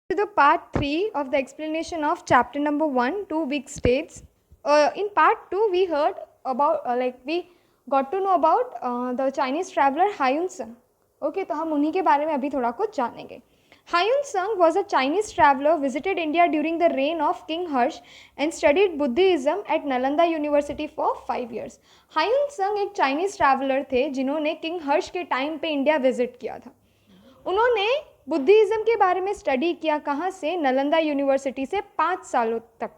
To the part 3 of the explanation of chapter number 1, two weak states. In part 2 we heard about we got to know about the Chinese traveler Hyun Sung. Okay, तो हम उन्हीं के बारे में अभी थोड़ा कुछ जानेंगे. Hyun Sung was a Chinese traveler, visited India during the reign of King Harsh and studied Buddhism at Nalanda University for 5 years. Hyun Sung एक Chinese traveler थे जिन्होंने किंग हर्ष के टाइम पे इंडिया विजिट किया था. उन्होंने बुद्धिज़्म के बारे में स्टडी किया. कहाँ से? नालंदा यूनिवर्सिटी से 5 सालों तक.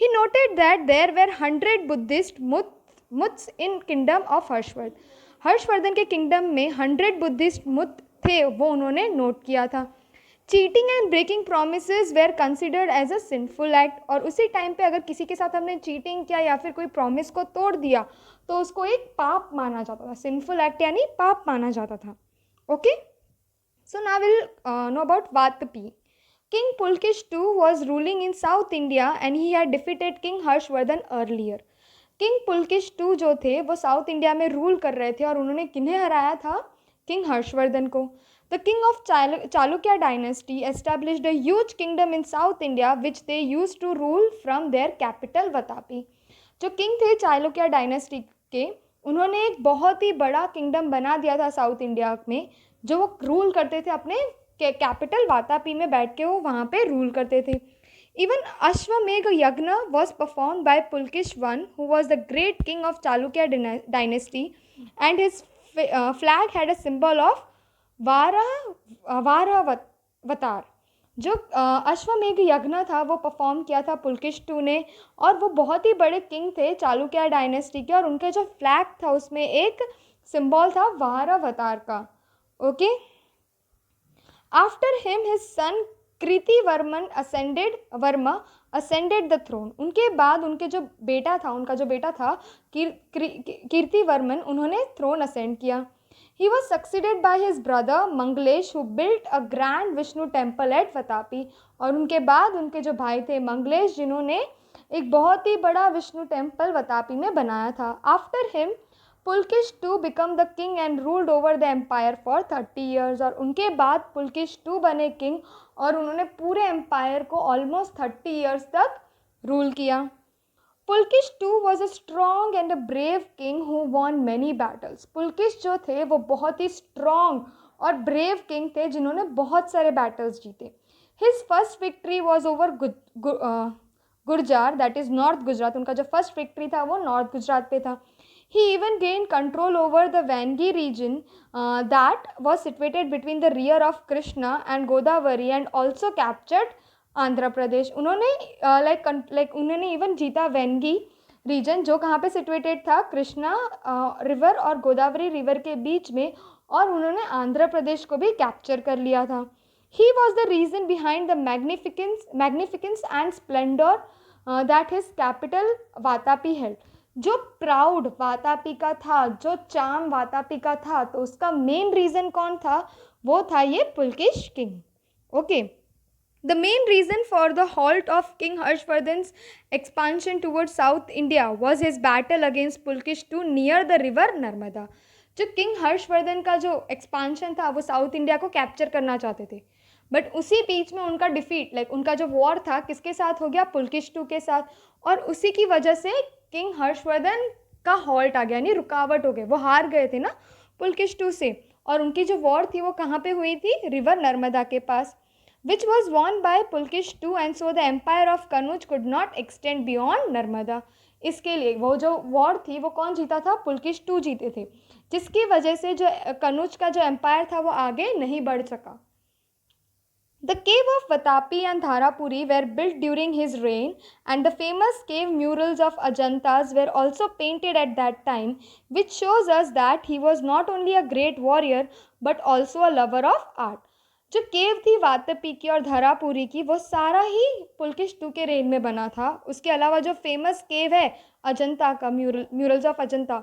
He noted that there were 100 Buddhist monks in kingdom of Harshavardhan. Harshavardhan के किंगडम में 100 बुद्धिस्ट मुत थे, वो उन्होंने नोट किया था. Cheating and breaking promises were considered as a sinful act. और उसी टाइम पे अगर किसी के साथ हमने चीटिंग किया या फिर कोई प्रॉमिस को तोड़ दिया तो उसको एक पाप माना जाता था. सिंफुल एक्ट यानी पाप माना जाता था. Okay. So now we'll know about Vatapi. King Pulkesh II was ruling in South India and he had defeated King Harshvardhan earlier. King Pulkesh II जो थे वो साउथ इंडिया में रूल कर रहे थे और उन्होंने किन्हें हराया था? किंग हर्षवर्धन को. The king of Chalukya dynasty established a huge kingdom in South India which they used to rule from their capital Vatapi. जो किंग थे चालुक्या डायनेस्टी के, उन्होंने एक बहुत ही बड़ा किंगडम बना दिया था साउथ इंडिया में, जो वो रूल करते थे अपने कैपिटल वातापी में बैठ के, वो वहाँ पे रूल करते थे. Even Ashwamedha yagya was performed by Pulakesh one who was the great king of Chalukya dynasty and his flag had a symbol of Varahavatar. जो अश्वमेघ यज्ञ था वो परफॉर्म किया था पुलकेश टू ने, और वो बहुत ही बड़े किंग थे चालुक्या डायनेस्टी के, और उनके जो फ्लैग था उसमें एक सिंबल था वारावतार का. Okay. After him his son Varma ascended the throne. उनके बाद उनके जो बेटा था, उनका जो बेटा था कीर्तिवर्मन, उन्होंने थ्रोन असेंड किया. He was succeeded by his brother Mangalesh who built a grand Vishnu temple at Vatapi. और उनके बाद उनके जो भाई थे मंगलेश, जिन्होंने एक बहुत ही बड़ा विष्णु टेम्पल वतापी में बनाया था. After him Pulakesh two become the king and ruled over the empire for 30 years. और उनके बाद पुलकेश टू बने किंग और उन्होंने पूरे एम्पायर को ऑलमोस्ट 30 years तक रूल किया. Pulakesh two was a strong and a brave king who won many battles. Pulakesh जो थे वो बहुत ही स्ट्रॉन्ग और ब्रेव किंग थे जिन्होंने बहुत सारे बैटल्स जीते. His first victory was over Gurjar, that is north Gujarat. उनका जो फर्स्ट विक्ट्री था वो नॉर्थ गुजरात पे था. He even gained control over the Vangi region that was situated between the rear of Krishna and Godavari and also captured Andhra Pradesh. उन्होंने उन्होंने even जीता Vengi reason, जो कहाँ पे सिचुएटेड था? कृष्णा रिवर और गोदावरी रिवर के बीच में, और उन्होंने आंध्र प्रदेश को भी कैप्चर कर लिया था. He was the reason behind the magnificence and splendour that his capital Vatapi held. जो प्राउड वातापी का था, जो चाम वातापी का था, तो उसका मेन रीज़न कौन था? वो था ये Pulkesh king. Okay. The main reason for the halt of King Harshvardhan's expansion towards South India was his battle against Pulkesh II near the river Narmada. जो किंग हर्षवर्धन का जो एक्सपांशन था वो साउथ इंडिया को कैप्चर करना चाहते थे, बट उसी बीच में उनका डिफीट, उनका जो वॉर था किसके साथ हो गया? पुलकेश टू के साथ. और उसी की वजह से किंग हर्षवर्धन का हॉल्ट आ गया, यानी रुकावट हो गई. वो हार गए थे ना पुलकेश टू से, और उनकी जो वॉर थी वो कहाँ पे हुई थी? रिवर नर्मदा के पास, which was won by Pulkesh II, and so the empire of Kanuj could not extend beyond Narmada. इसके लिए वो जो वॉर थी वो कौन जीता था? पुलकेश टू जीते थे, जिसकी वजह से जो कनुज का जो एम्पायर था वो आगे नहीं बढ़ सका. The cave of Vatapi and Dharapuri were built during his reign, and the famous cave murals of Ajantas were also painted at that time, which shows us that he was not only a great warrior but also a lover of art. जो केव थी वातापी की और धरापुरी की, वो सारा ही Pulkesh to के rain में बना था. उसके अलावा जो फेमस केव है अजंता का, म्यूरल्स ऑफ अजंता,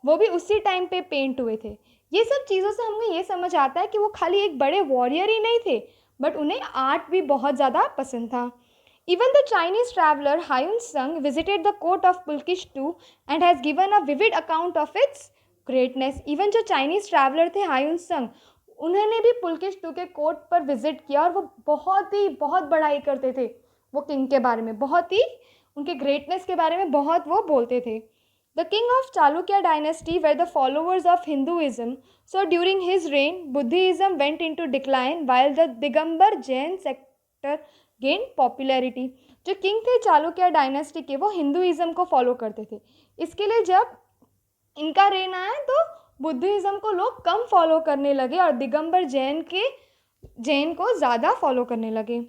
वो भी उसी टाइम पे पेंट हुए थे. ये सब चीज़ों से हमें ये समझ आता है कि वो खाली एक बड़े वॉरियर ही नहीं थे, बट उन्हें आर्ट भी बहुत ज़्यादा पसंद था. Even the Chinese traveler Hyun Sung visited the court of Pulkesh II and has given a vivid account of its greatness. Even जो चाइनीज़ ट्रैवलर थे हायुन संग, उन्होंने भी पुलकेश टू के कोर्ट पर विजिट किया और वो बहुत बड़ाई करते थे वो किंग के बारे में, बहुत ही उनके ग्रेटनेस के बारे में बहुत वो बोलते थे. The king of Chalukya dynasty were the followers of Hinduism, so during his reign Buddhism went into decline while the Digambar Jain sector gain popularity. जो किंग थे चालुक्य डायनेस्टी के, वो हिंदुइज्म को फॉलो करते थे. इसके लिए जब इनका रेन आया तो बुद्धिज्म को लोग कम फॉलो करने लगे और दिगंबर जैन को ज़्यादा फॉलो करने लगे.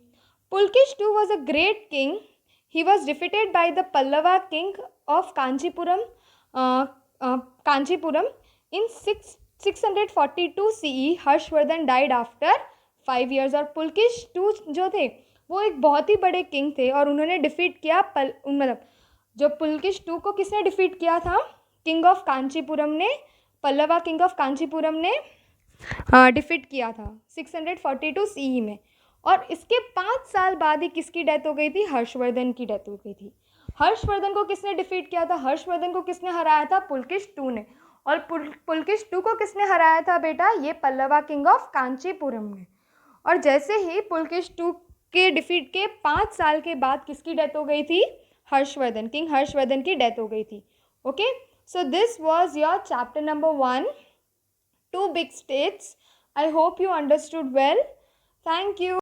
Pulakesh two was a great king. He was defeated by the Pallava king of Kanchipuram in 642 CE. Harshavardhan died after 5 years. और पुलकेश टू जो थे वो एक बहुत ही बड़े किंग थे और उन्होंने डिफीट किया मतलब जो पुलकेश टू को किसने डिफीट किया था? किंग ऑफ कांचीपुरम ने, पल्लवा किंग ऑफ कांचीपुरम ने डिफीट किया था 642 CE में. और इसके 5 साल बाद ही किसकी डेथ हो गई थी? हर्षवर्धन की डेथ हो गई थी. हर्षवर्धन को किसने डिफीट किया था? हर्षवर्धन को किसने हराया था? पुलकेश टू ने. और पुलकेश टू को किसने हराया था बेटा? ये पल्लवा किंग ऑफ कांचीपुरम ने. और जैसे ही पुलकेश टू के डिफीट के 5 साल के बाद किसकी डेथ हो गई थी? हर्षवर्धन, किंग हर्षवर्धन की डेथ हो गई थी. Okay, so this was your chapter number 1, 2 big states. I hope you understood well. Thank you.